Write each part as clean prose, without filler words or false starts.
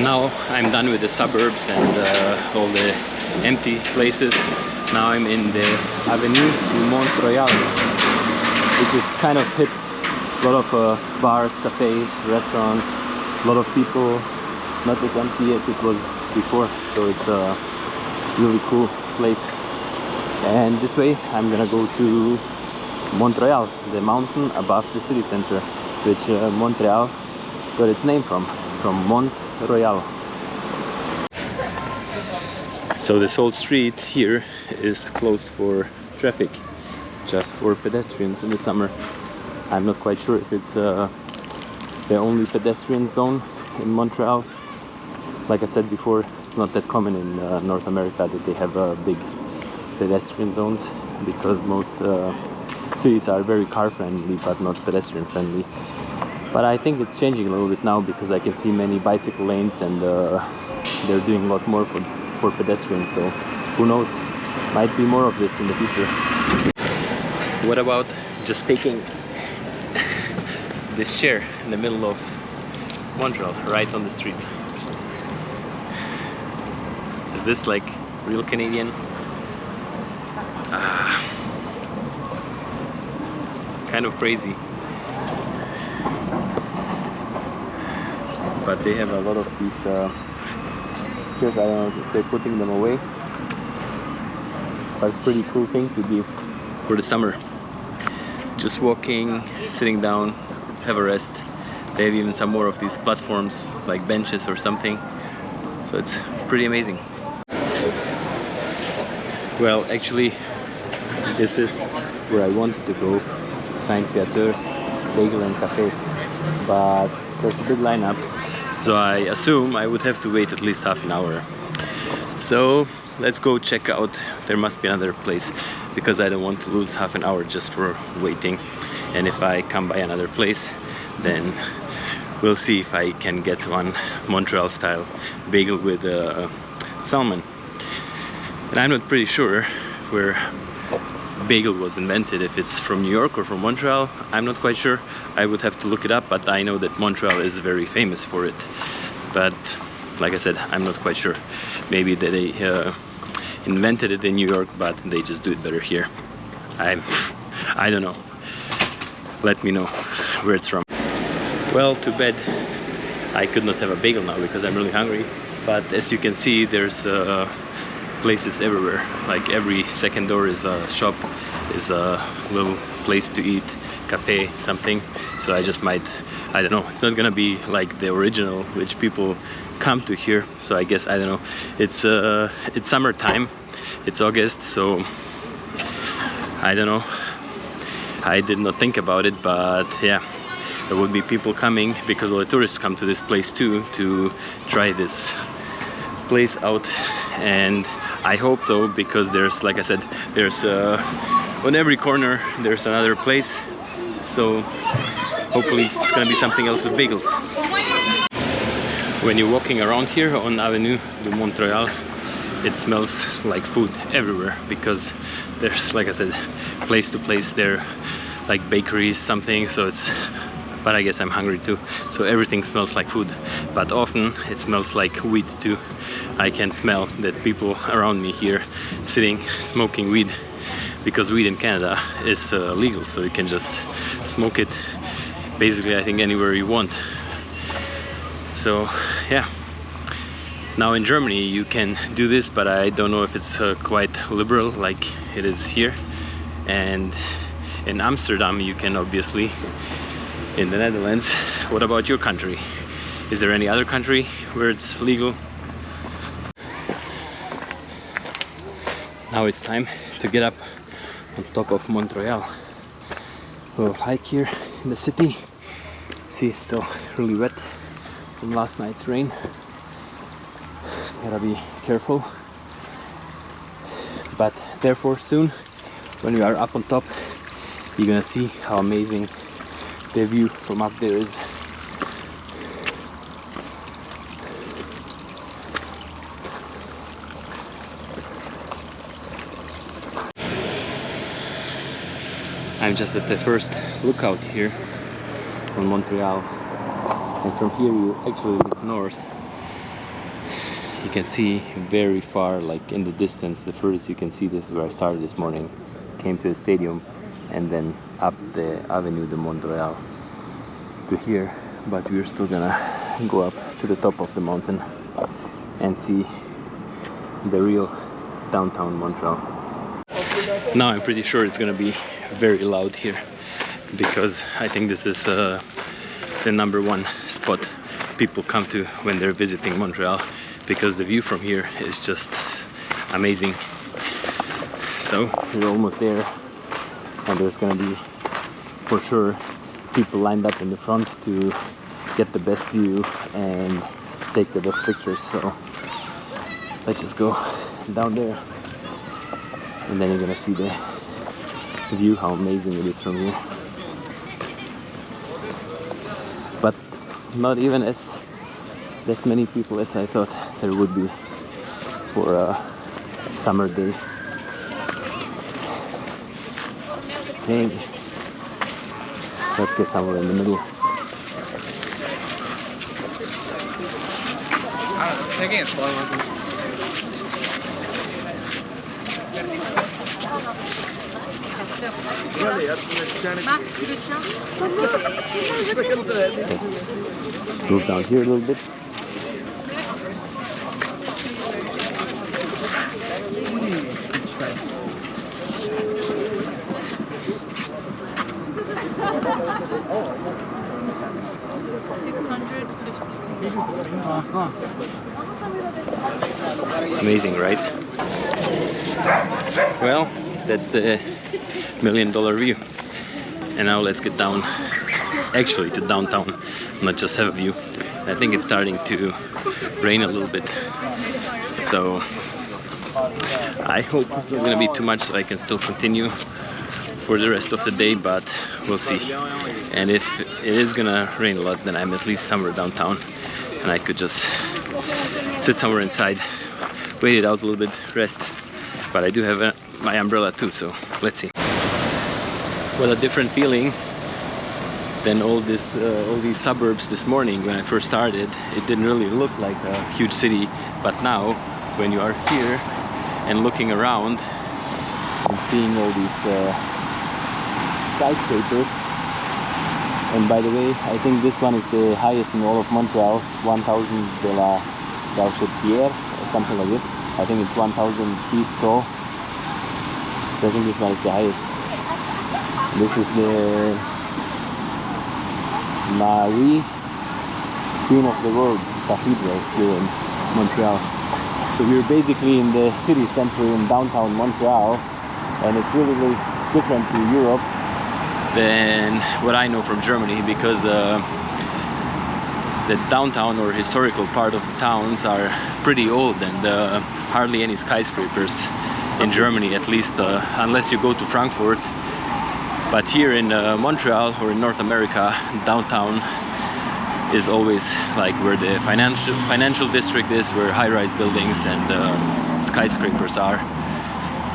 Now I'm done with the suburbs and all the empty places. Now I'm in the Avenue du Mont Royal, which is kind of hip. A lot of bars, cafes, restaurants, a lot of people, not as empty as it was before, so it's a really cool place. And this way I'm gonna go to Mont Royal, the mountain above the city center, which Montreal got its name from Mont Royal. So this whole street here is closed for traffic, just for pedestrians in the summer. I'm not quite sure if it's the only pedestrian zone in Montreal. Like I said before, it's not that common in North America that they have big pedestrian zones, because most cities are very car friendly but not pedestrian friendly. But I think it's changing a little bit now, because I can see many bicycle lanes, and they're doing a lot more for pedestrians, so who knows, might be more of this in the future. What about just taking this chair in the middle of Montreal, right on the street? Is this like real Canadian? Kind of crazy. But they have a lot of these chairs. I don't know if they're putting them away, but pretty cool thing to do for the summer. Just walking, sitting down, have a rest. They have even some more of these platforms, like benches or something. So it's pretty amazing. Well, actually, this is where I wanted to go, Saint-Viateur Bagel and Cafe, but there's a big lineup, so I assume I would have to wait at least half an hour. So let's go check out. There must be another place, because I don't want to lose half an hour just for waiting. And if I come by another place, then we'll see if I can get one Montreal style bagel with salmon. And I'm not pretty sure where bagel was invented, if it's from New York or from Montreal. I'm not quite sure. I would have to look it up, but I know that Montreal is very famous for it. But like I said, I'm not quite sure. Maybe they invented it in New York, but they just do it better here. I don't know. Let me know where it's from. Well, too bad I could not have a bagel now, because I'm really hungry. But as you can see, there's places everywhere. Like every second door is a shop, is a little place to eat, cafe, something. So I just might, I don't know, it's not gonna be like the original which people come to here. So I guess, I don't know, it's summertime, it's August, so I don't know. I did not think about it, but yeah, there would be people coming, because all the tourists come to this place too, to try this place out. And I hope though, because there's, like I said, there's on every corner there's another place, so hopefully it's gonna be something else with bagels. When you're walking around here on Avenue du Mont Royal, it smells like food everywhere, because there's, like I said, place to place there, like bakeries, something. So it's, but I guess I'm hungry too, so everything smells like food, but often it smells like weed too. I can smell that people around me here sitting smoking weed, because weed in Canada is legal, so you can just smoke it basically, I think, anywhere you want. So yeah, now in Germany you can do this, but I don't know if it's quite liberal like it is here. And in Amsterdam you can, obviously. In the Netherlands. What about your country? Is there any other country where it's legal? Now it's time to get up on top of Mont Royal. We'll hike here in the city. See, it's still really wet from last night's rain. Gotta be careful. But therefore soon, when we are up on top, you're gonna see how amazing the view from up there is. I'm just at the first lookout here on Montreal, and from here you actually look north You can see very far, like in the distance, the furthest you can see. This is where I started this morning. Came to the stadium and then up the avenue de Mont Royal to here, but we're still gonna go up to the top of the mountain and see the real downtown Montreal. Now I'm pretty sure it's gonna be very loud here, because I think this is the #1 spot people come to when they're visiting Montreal, because the view from here is just amazing. So we're almost there, and there's gonna be for sure people lined up in the front to get the best view and take the best pictures. So let's just go down there, and then you're gonna see the view, how amazing it is from here. But not even as that many people as I thought there would be for a summer day. Okay, let's get somewhere in the middle. Taking it slow. Let's move down here a little bit. Amazing, right? Well, that's the $1 million view. And now let's get down, actually to downtown, not just have a view. I think it's starting to rain a little bit, so I hope it's not gonna be too much, so I can still continue for the rest of the day, but we'll see. And if it is gonna rain a lot, then I'm at least somewhere downtown, and I could just sit somewhere inside, wait it out a little bit, rest. But I do have my umbrella too, so let's see. What a different feeling than all these suburbs this morning. When I first started, it didn't really look like a huge city, but now when you are here and looking around and seeing all these skyscrapers, and by the way, I think this one is the highest in all of Montreal, 1000 de la Gauchetière or something like this. I think it's 1000 feet tall, so I think this one is the highest. This is the Marie, Queen of the World Cathedral here in Montreal. So we're basically in the city center in downtown Montreal, and it's really, really different to Europe than what I know from Germany, because the downtown or historical part of the towns are pretty old, and hardly any skyscrapers in Germany, at least unless you go to Frankfurt. But here in Montreal or in North America, downtown is always like where the financial district is, where high-rise buildings and skyscrapers are.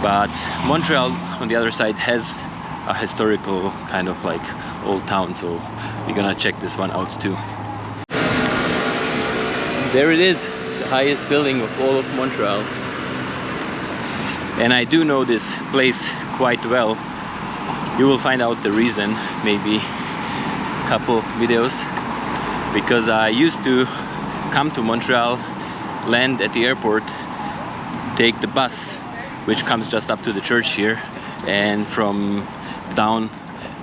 But Montreal, on the other side, has a historical kind of like old town, so we're gonna check this one out too. There it is, the highest building of all of Montreal. And I do know this place quite well. You will find out the reason, maybe a couple videos, because I used to come to Montreal, land at the airport, take the bus, which comes just up to the church here, and from down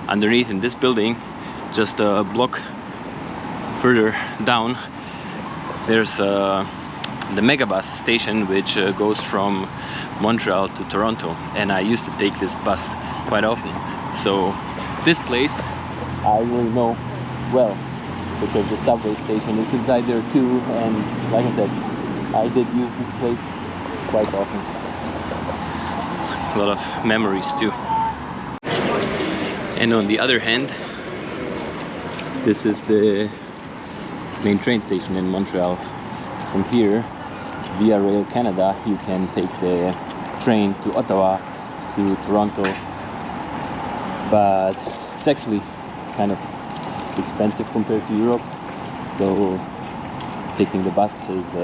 underneath in this building, just a block further down, there's the megabus station, which goes from Montreal to Toronto, and I used to take this bus quite often. So this place I will know well, because the subway station is inside there too, and like I said, I did use this place quite often. A lot of memories too. And on the other hand, this is the main train station in Montreal. From here, via Rail Canada, you can take the train to Ottawa, to Toronto, but it's actually kind of expensive compared to Europe, so taking the bus is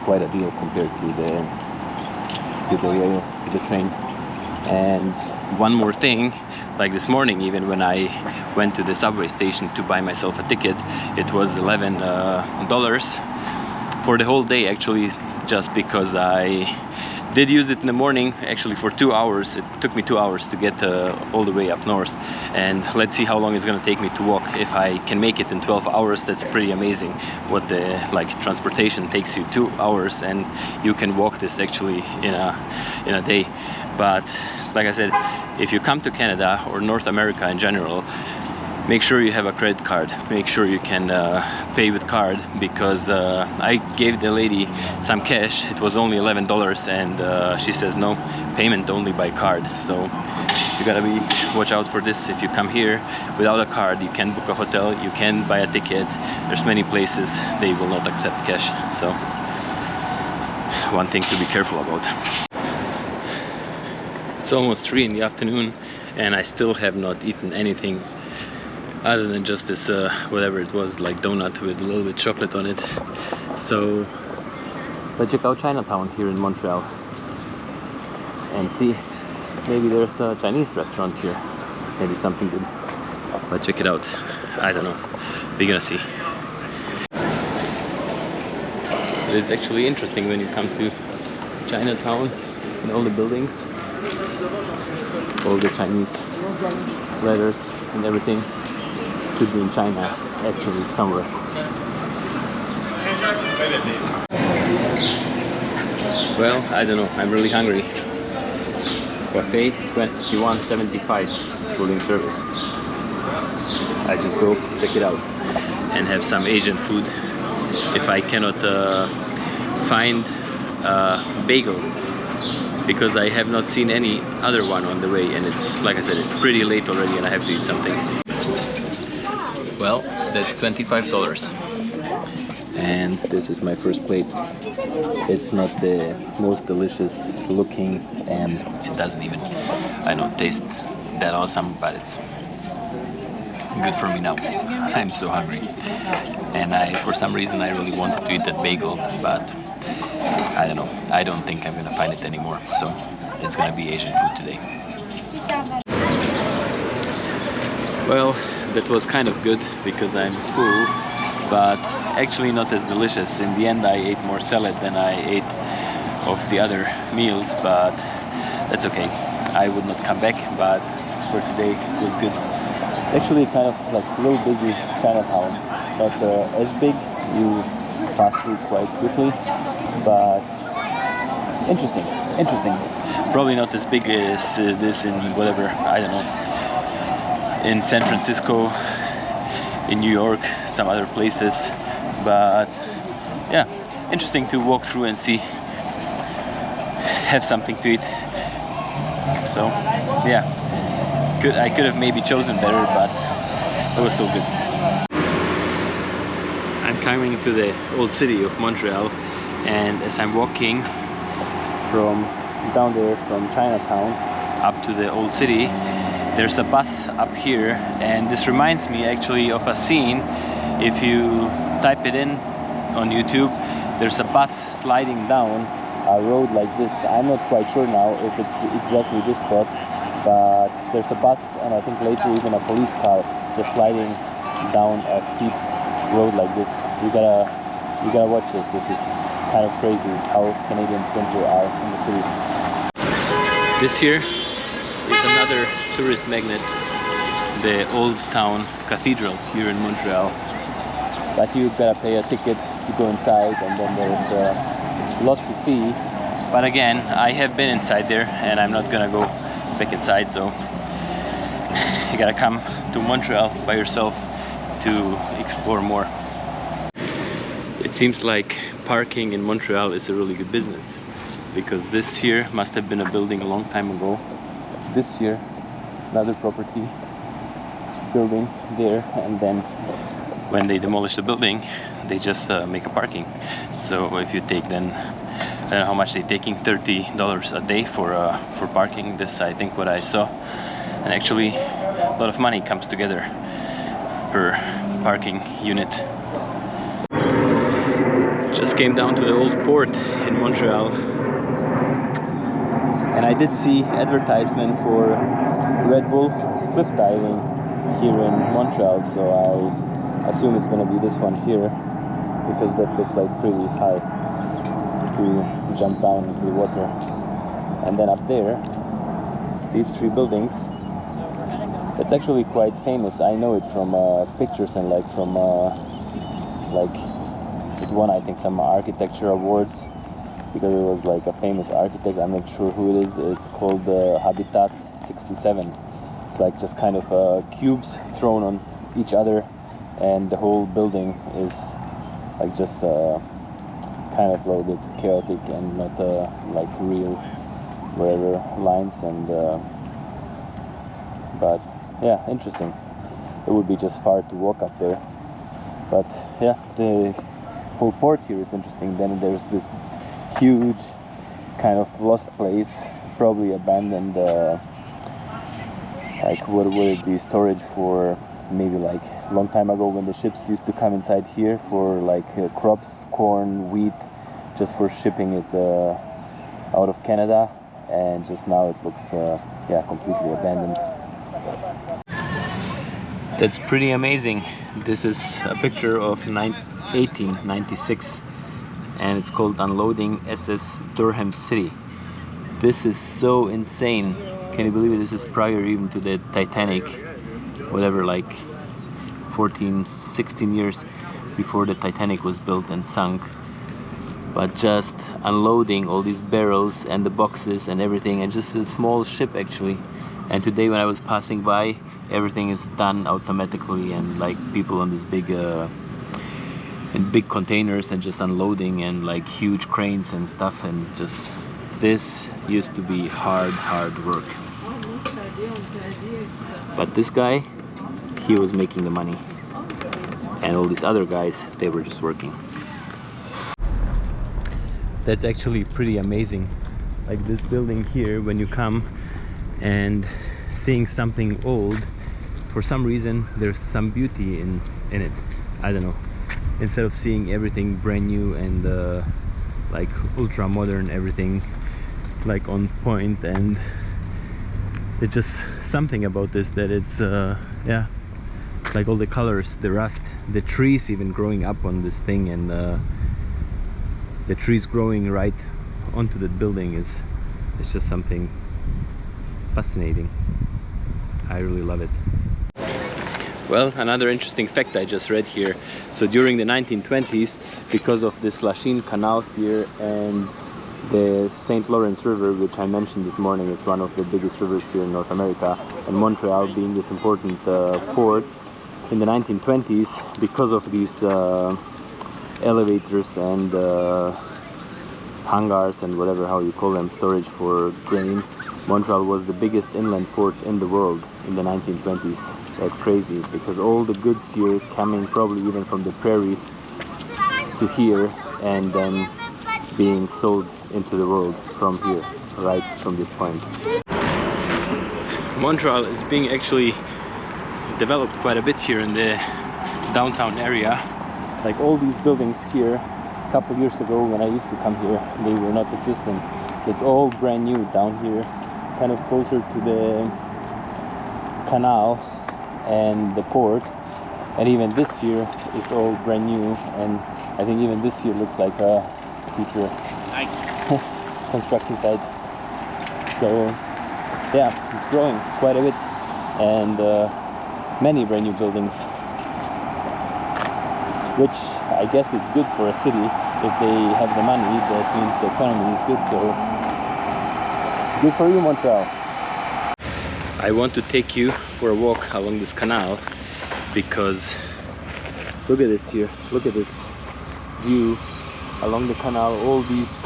quite a deal compared to the train. And one more thing, like this morning, even when I went to the subway station to buy myself a ticket, it was $11 for the whole day, actually, just because I did use it in the morning, actually for 2 hours. It took me 2 hours to get all the way up north, and let's see how long it's gonna take me to walk. If I can make it in 12 hours, that's pretty amazing. What the transportation takes you 2 hours, and you can walk this actually in a day. But like I said, if you come to Canada or North America in general, make sure you have a credit card. Make sure you can pay with card, because I gave the lady some cash. It was only $11, and she says no, payment only by card. So you gotta watch out for this. If you come here without a card, you can book a hotel, you can buy a ticket. There's many places they will not accept cash. So one thing to be careful about. It's almost 3 in the afternoon, and I still have not eaten anything other than just this whatever it was, like donut with a little bit chocolate on it. So let's check out Chinatown here in Montreal and see, maybe there's a Chinese restaurant here, maybe something good. Let's check it out. I don't know, we're gonna see. It's actually interesting when you come to Chinatown and all the buildings, all the Chinese letters and everything. Could be in China, actually, somewhere. Well, I don't know, I'm really hungry. Cafe 21.75, including service. I just go check it out and have some Asian food. If I cannot find a bagel, because I have not seen any other one on the way, and it's, like I said, it's pretty late already and I have to eat something. Well, that's $25. And this is my first plate. It's not the most delicious looking, and it doesn't even, I don't taste that awesome, but it's good for me now. I'm so hungry. And for some reason, I really wanted to eat that bagel, but I don't know. I don't think I'm gonna find it anymore. So it's gonna be Asian food today. Well, that was kind of good because I'm full, but actually not as delicious. In the end, I ate more salad than I ate of the other meals, but that's okay. I would not come back, but for today it was good. It's actually kind of like a little busy Chinatown, not as big. You pass through quite quickly, but interesting. Probably not as big as this in whatever, I don't know, in San Francisco, in New York, some other places, but yeah, interesting to walk through and see, have something to eat. So yeah, I could have maybe chosen better, but it was still good. I'm coming to the old city of Montreal, and as I'm walking from down there from Chinatown up to the old city, there's a bus up here, and this reminds me actually of a scene. If you type it in on YouTube, there's a bus sliding down a road like this. I'm not quite sure now if it's exactly this spot, but there's a bus, and I think later even a police car just sliding down a steep road like this. You gotta watch this. This is kind of crazy how Canadians winter are in the city. This here is another tourist magnet, the Old Town Cathedral here in Montreal. But you gotta pay a ticket to go inside, and then there's a lot to see. But again, I have been inside there, and I'm not gonna go back inside, so you gotta come to Montreal by yourself to explore more. It seems like parking in Montreal is a really good business, because this here must have been a building a long time ago. This here, another property building there, and then when they demolish the building, they just make a parking. So if you take then, I don't know how much they're taking, $30 a day for parking. This, I think, what I saw, and actually a lot of money comes together per parking unit. Just came down to the old port in Montreal, and I did see advertisement for Red Bull cliff diving here in Montreal, so I assume it's gonna be this one here, because that looks like pretty high to jump down into the water. And then up there, these three buildings, it's actually quite famous. I know it from pictures and like from like it won, I think, some architecture awards because it was like a famous architect. I'm not sure who it is. It's called Habitat 67. It's like just kind of cubes thrown on each other, and the whole building is like just kind of a little bit chaotic and not like real whatever lines, and but yeah, interesting. It would be just far to walk up there, but yeah, the whole port here is interesting. Then there's this huge kind of lost place, probably abandoned, like what would it be, storage for maybe like a long time ago when the ships used to come inside here for like crops, corn, wheat, just for shipping it out of Canada, and just now it looks yeah, completely abandoned. That's pretty amazing. This is a picture of 1896, and it's called Unloading SS Durham City. This is so insane. Can you believe it? This is prior even to the Titanic, whatever, like 14, 16 years before the Titanic was built and sunk. But just unloading all these barrels and the boxes and everything, and just a small ship actually. And today when I was passing by, everything is done automatically, and like people on this big in big containers and just unloading, and like huge cranes and stuff, and just this used to be hard work. But this guy, he was making the money, and all these other guys, they were just working. That's actually pretty amazing. Like this building here, when you come and seeing something old, for some reason there's some beauty in it. I don't know. Instead of seeing everything brand new and like ultra modern, everything like on point, and it's just something about this that it's yeah, like all the colors, the rust, the trees even growing up on this thing, and the trees growing right onto the building it's just something fascinating. I really love it. Well, another interesting fact I just read here. So during the 1920s, because of this Lachine Canal here and the St. Lawrence River, which I mentioned this morning, it's one of the biggest rivers here in North America, and Montreal being this important port, in the 1920s, because of these elevators and hangars and whatever, how you call them, storage for grain, Montreal was the biggest inland port in the world in the 1920s. That's crazy, because all the goods here coming probably even from the prairies to here, and then being sold into the world from here, right from this point. Montreal is being actually developed quite a bit here in the downtown area. Like all these buildings here, a couple years ago when I used to come here, they were not existent. So it's all brand new down here, kind of closer to the canal and the port. And even this year is all brand new, and I think even this year looks like a future construction site. So yeah, it's growing quite a bit, and many brand new buildings, which I guess it's good for a city. If they have the money, that means the economy is good. So good for you, Montreal. I want to take you for a walk along this canal, because look at this here, look at this view along the canal, all these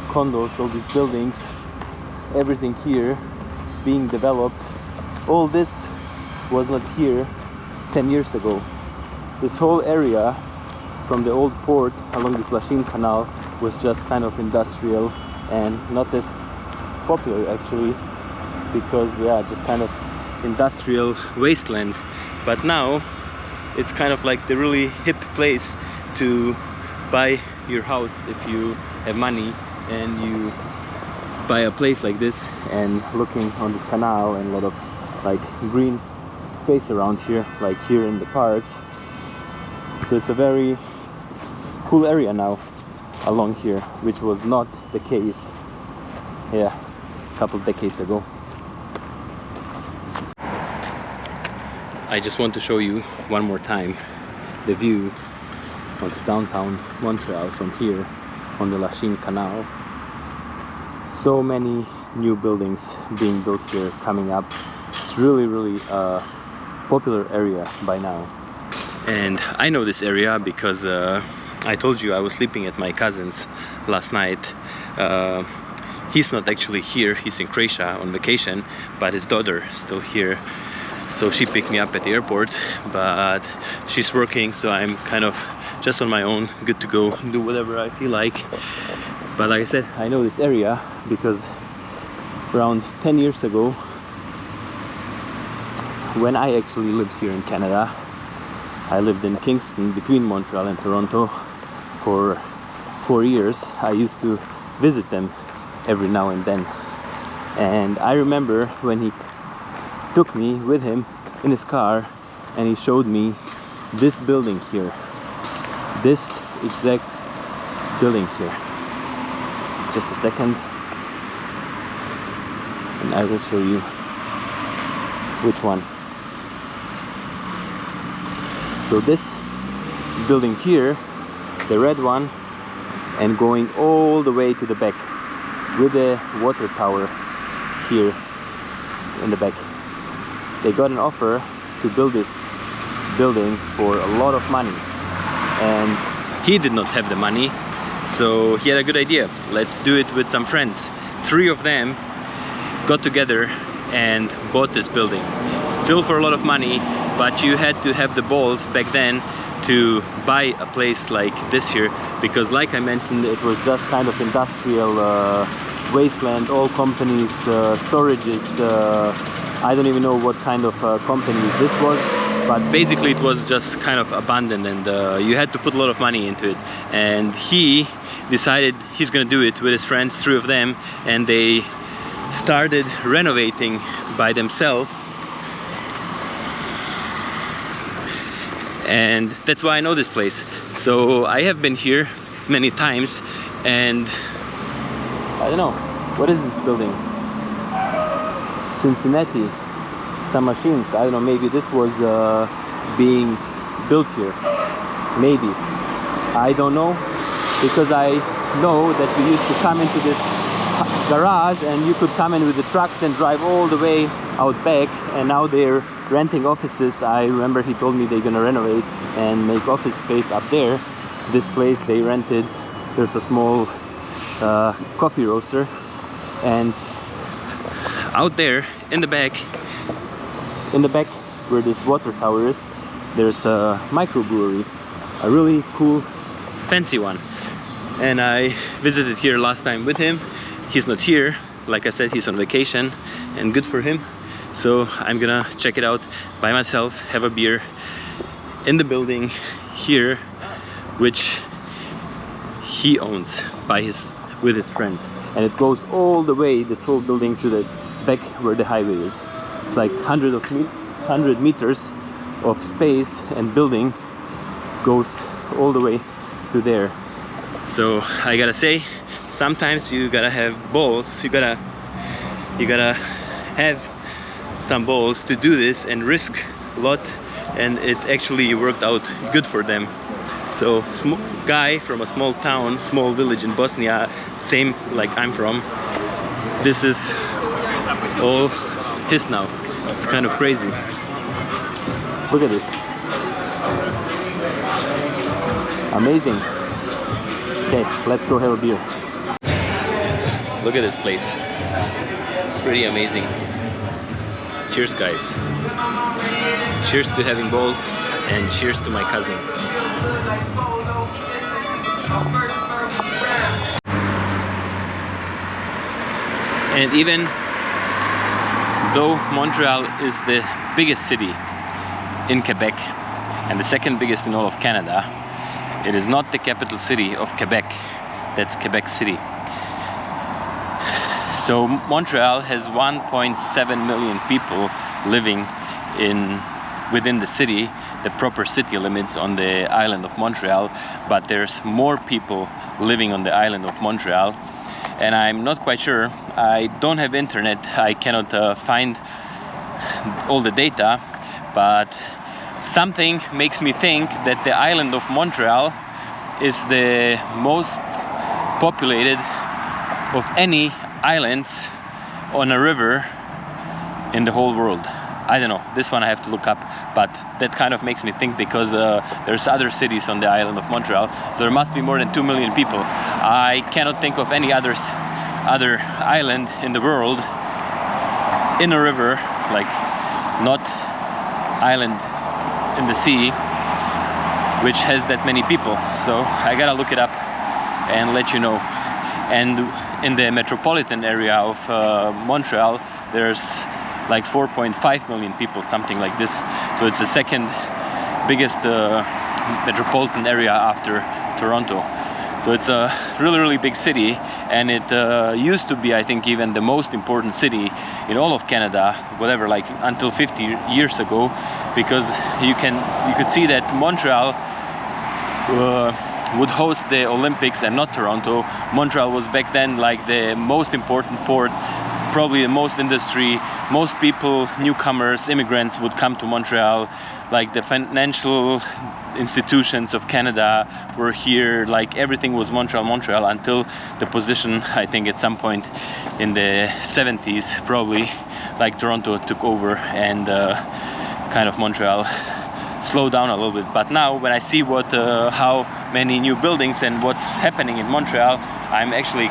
condos, all these buildings, everything here being developed. All this was not here 10 years ago. This whole area from the old port along this Lachine Canal was just kind of industrial and not as popular actually, because yeah, just kind of industrial wasteland. But now it's kind of like the really hip place to buy your house if you have money and you buy a place like this and looking on this canal and a lot of like green space around here, like here in the parks. So it's a very cool area now along here, which was not the case, yeah, a couple decades ago. I just want to show you one more time the view of downtown Montreal from here on the Lachine Canal. So many new buildings being built here coming up. It's really a popular area by now. And I know this area because I told you I was sleeping at my cousin's last night. He's not actually here, he's in Croatia on vacation, but his daughter is still here. So she picked me up at the airport, but she's working, so I'm kind of just on my own, good to go do whatever I feel like. But like I said, I know this area because around 10 years ago, when I actually lived here in Canada, I lived in Kingston between Montreal and Toronto for 4 years. I used to visit them every now and then. And I remember when he took me with him in his car and he showed me this building here, this exact building here. Just a second and I will show you which one. So this building here, the red one, and going all the way to the back with the water tower here in the back. They got an offer to build this building for a lot of money and he did not have the money, so he had a good idea. Let's do it with some friends. 3 of them got together and bought this building, still for a lot of money, but you had to have the balls back then to buy a place like this here, because like I mentioned, it was just kind of industrial wasteland, all companies, storages, I don't even know what kind of company this was, but basically it was just kind of abandoned and you had to put a lot of money into it. And he decided he's gonna do it with his friends, 3 of them, and they started renovating by themselves. And that's why I know this place. So I have been here many times and I don't know, what is this building? Cincinnati, some machines, I don't know, maybe this was being built here, maybe, I don't know, because I know that we used to come into this garage and you could come in with the trucks and drive all the way out back, and now they're renting offices. I remember he told me they're gonna renovate and make office space up there. This place they rented, there's a small coffee roaster, and out there in the back where this water tower is, there's a microbrewery, a really cool fancy one, and I visited here last time with him. He's not here, like I said, he's on vacation, and good for him. So I'm gonna check it out by myself, have a beer in the building here, which he owns with his friends, and it goes all the way, this whole building, to the back where the highway is. It's like 100 meters of space, and building goes all the way to there. So I gotta say, sometimes you gotta have balls, you gotta have some balls to do this and risk a lot, and it actually worked out good for them. So guy from a small town, small village in Bosnia, same like I'm from, this is all his now. It's kind of crazy. Look at this. Amazing. Okay, let's go have a beer. Look at this place. It's pretty amazing. Cheers, guys. Cheers to having balls, and cheers to my cousin. And even though Montreal is the biggest city in Quebec and the second biggest in all of Canada, it is not the capital city of Quebec. That's Quebec City. So Montreal has 1.7 million people living within the city, the proper city limits on the island of Montreal, but there's more people living on the island of Montreal, and I'm not quite sure. I don't have internet, I cannot find all the data, but something makes me think that the island of Montreal is the most populated of any islands on a river in the whole world. I don't know, this one I have to look up, but that kind of makes me think, because there's other cities on the island of Montreal, so there must be more than 2 million people. I cannot think of any other island in the world in a river, like not island in the sea, which has that many people. So I gotta look it up and let you know. And in the metropolitan area of Montreal, there's like 4.5 million people, something like this. So it's the second biggest metropolitan area after Toronto. So it's a really big city, and it used to be, I think, even the most important city in all of Canada, whatever, like until 50 years ago, because you could see that Montreal would host the Olympics and not Toronto. Montreal was back then like the most important port, probably the most industry, most people, newcomers, immigrants would come to Montreal. Like the financial institutions of Canada were here, like everything was Montreal, until the position, I think at some point in the 70s probably, like Toronto took over, and kind of Montreal slowed down a little bit. But now when I see how many new buildings and what's happening in Montreal, I'm actually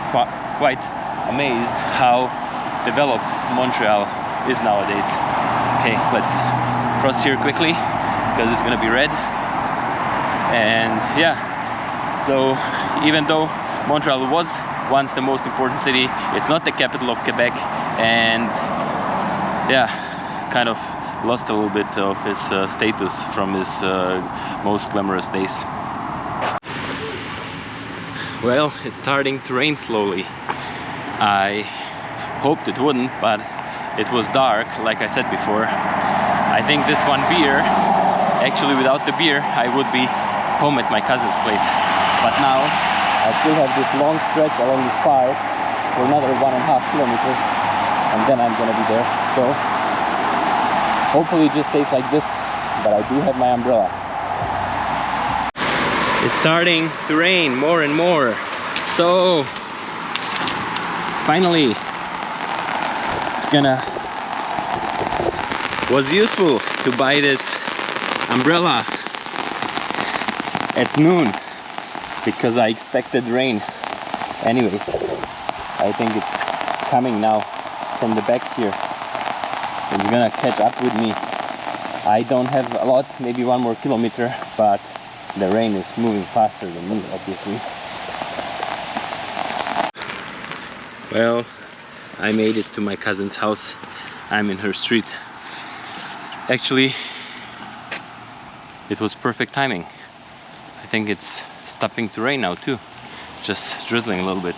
quite amazed how developed Montreal is nowadays. Okay, let's cross here quickly because it's gonna be red. And yeah, so even though Montreal was once the most important city, it's not the capital of Quebec, and yeah, kind of lost a little bit of his status from his most glamorous days. Well, it's starting to rain slowly. I hoped it wouldn't, but it was dark, like I said before. I think this one beer, actually without the beer, I would be home at my cousin's place. But now, I still have this long stretch along this park for another 1.5 kilometers, and then I'm gonna be there. So, hopefully it just stays like this, but I do have my umbrella. It's starting to rain more and more, so finally was useful to buy this umbrella at noon, because I expected rain. Anyways, I think it's coming now from the back here. It's gonna catch up with me. I don't have a lot, maybe 1 more kilometer, but the rain is moving faster than me, obviously. Well, I made it to my cousin's house. I'm in her street. Actually, it was perfect timing. I think it's stopping to rain now too, just drizzling a little bit.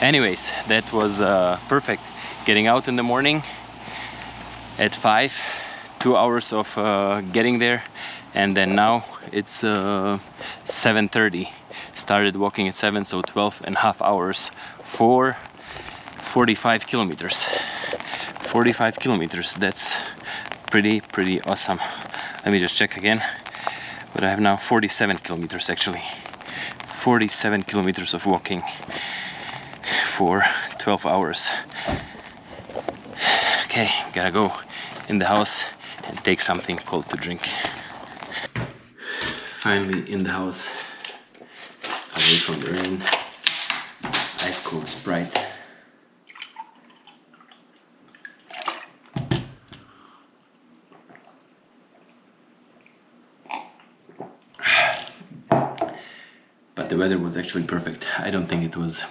Anyways, that was perfect. Getting out in the morning at 5, 2 hours of getting there, and then now it's 7:30. Started walking at 7, so 12.5 hours for 45 kilometers. 45 kilometers, that's pretty awesome. Let me just check again. But I have now 47 kilometers actually. 47 kilometers of walking for 12 hours. Okay, gotta go in the house and take something cold to drink. Finally in the house, away from the rain. Ice cold Sprite. But the weather was actually perfect. I don't think it was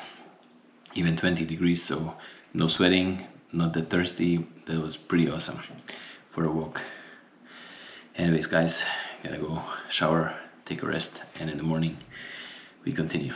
even 20 degrees, so no sweating, not that thirsty. That was pretty awesome for a walk. Anyways guys, gotta go shower, take a rest, and in the morning we continue.